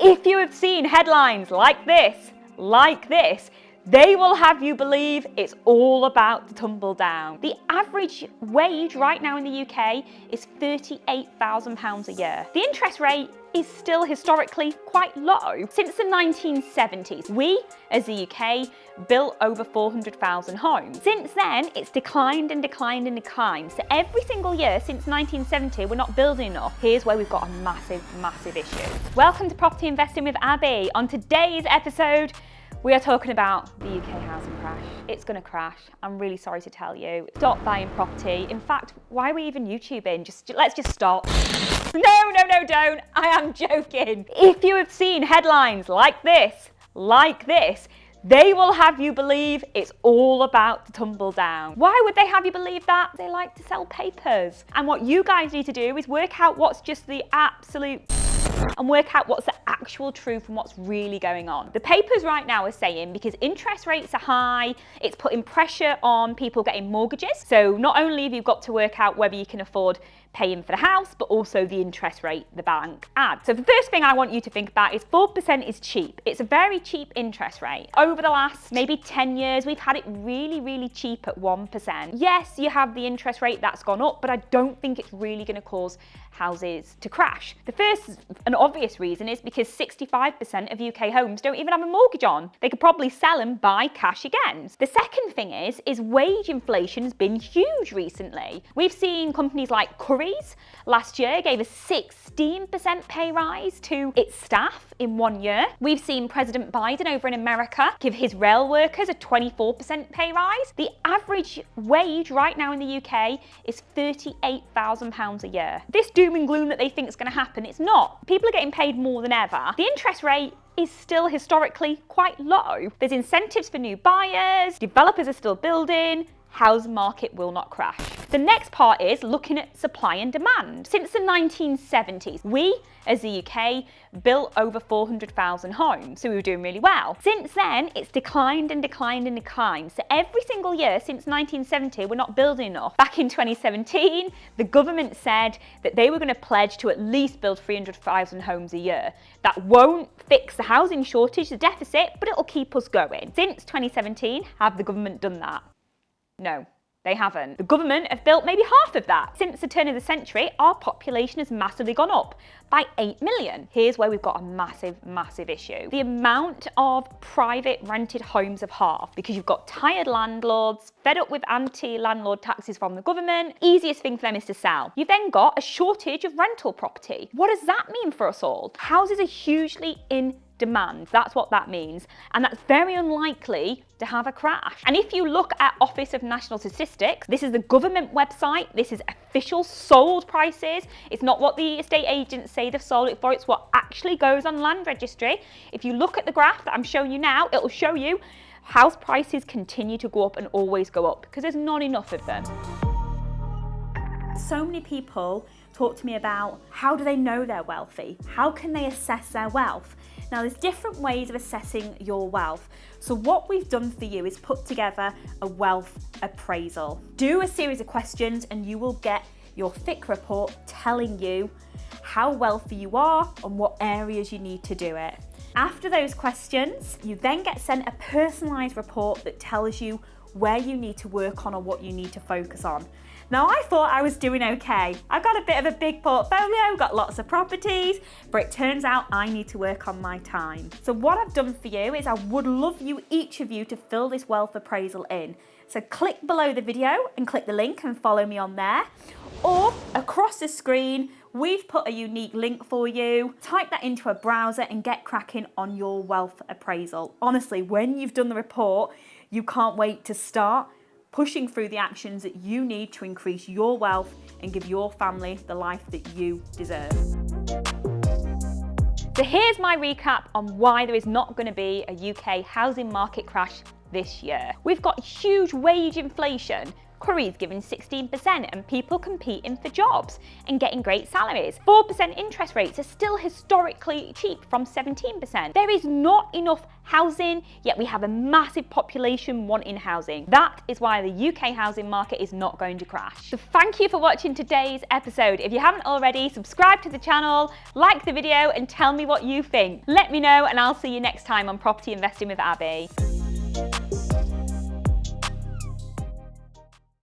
If you have seen headlines like this, they will have you believe it's all about to tumble down. The average wage right now in the UK is £38,000 a year. The interest rate is still historically quite low. Since the 1970s, we, as the UK, built over 400,000 homes. Since then, it's declined and declined and declined. So every single year since 1970, we're not building enough. Here's where we've got a massive issue. Welcome to Property Investing with Abby. On today's episode, we are talking about the UK housing crash. It's going to crash. I'm really sorry to tell you. Stop buying property. In fact, why are we even YouTubing? Let's just stop. No, don't. I am joking. If you have seen headlines like this, they will have you believe it's all about to tumble down. Why would they have you believe that? They like to sell papers. And what you guys need to do is work out what's just the absolute and work out what's the actual truth and what's really going on. The papers right now are saying because interest rates are high, it's putting pressure on people getting mortgages. So not only have you got to work out whether you can afford paying for the house, but also the interest rate the bank adds. So the first thing I want you to think about is 4% is cheap. It's a very cheap interest rate. Over the last maybe 10 years, we've had it really cheap at 1%. Yes, you have the interest rate that's gone up, but I don't think it's really going to cause houses to crash. The first and obvious reason is because 65% of UK homes don't even have a mortgage on. They could probably sell and buy cash again. The second thing is wage inflation has been huge recently. We've seen companies like Currys last year gave a 16% pay rise to its staff in 1 year. We've seen President Biden over in America give his rail workers a 24% pay rise. The average wage right now in the UK is £38,000 a year. This doom and gloom that they think is going to happen, it's not. People are getting paid more than ever. The interest rate is still historically quite low. There's incentives for new buyers, developers are still building, housing market will not crash. The next part is looking at supply and demand. Since the 1970s, we, as the UK, built over 400,000 homes, so we were doing really well. Since then, it's declined and declined and declined. So every single year since 1970, we're not building enough. Back in 2017, the government said that they were going to pledge to at least build 300,000 homes a year. That won't fix the housing shortage, the deficit, but it'll keep us going. Since 2017, have the government done that? No, they haven't. The government have built maybe half of that. Since the turn of the century, our population has massively gone up by 8 million. Here's where we've got a massive issue. The amount of private rented homes have halved because you've got tired landlords, fed up with anti-landlord taxes from the government. Easiest thing for them is to sell. You've then got a shortage of rental property. What does that mean for us all? Houses are hugely in demand. That's what that means. And that's very unlikely to have a crash. And if you look at Office of National Statistics, this is the government website, this is official sold prices. It's not what the estate agents say they've sold it for, it's what actually goes on Land Registry. If you look at the graph that I'm showing you now, it'll show you house prices continue to go up and always go up because there's not enough of them. So many people talk to me about how do they know they're wealthy? How can they assess their wealth? Now, there's different ways of assessing your wealth. So what we've done for you is put together a wealth appraisal. Do a series of questions and you will get your FIC report telling you how wealthy you are and what areas you need to do it. After those questions, you then get sent a personalised report that tells you where you need to work on or what you need to focus on. Now, I thought I was doing okay. I've got a bit of a big portfolio, got lots of properties, but it turns out I need to work on my time. So what I've done for you is I would love you, each of you, to fill this wealth appraisal in. So click below the video and click the link and follow me on there. Or across the screen, we've put a unique link for you. Type that into a browser and get cracking on your wealth appraisal. Honestly, when you've done the report, you can't wait to start pushing through the actions that you need to increase your wealth and give your family the life that you deserve. So here's my recap on why there is not going to be a UK housing market crash this year. We've got huge wage inflation. Currys giving 16% and people competing for jobs and getting great salaries. 4% interest rates are still historically cheap from 17%. There is not enough housing, yet we have a massive population wanting housing. That is why the UK housing market is not going to crash. So thank you for watching today's episode. If you haven't already, subscribe to the channel, like the video, and tell me what you think. Let me know, and I'll see you next time on Property Investing with Abby.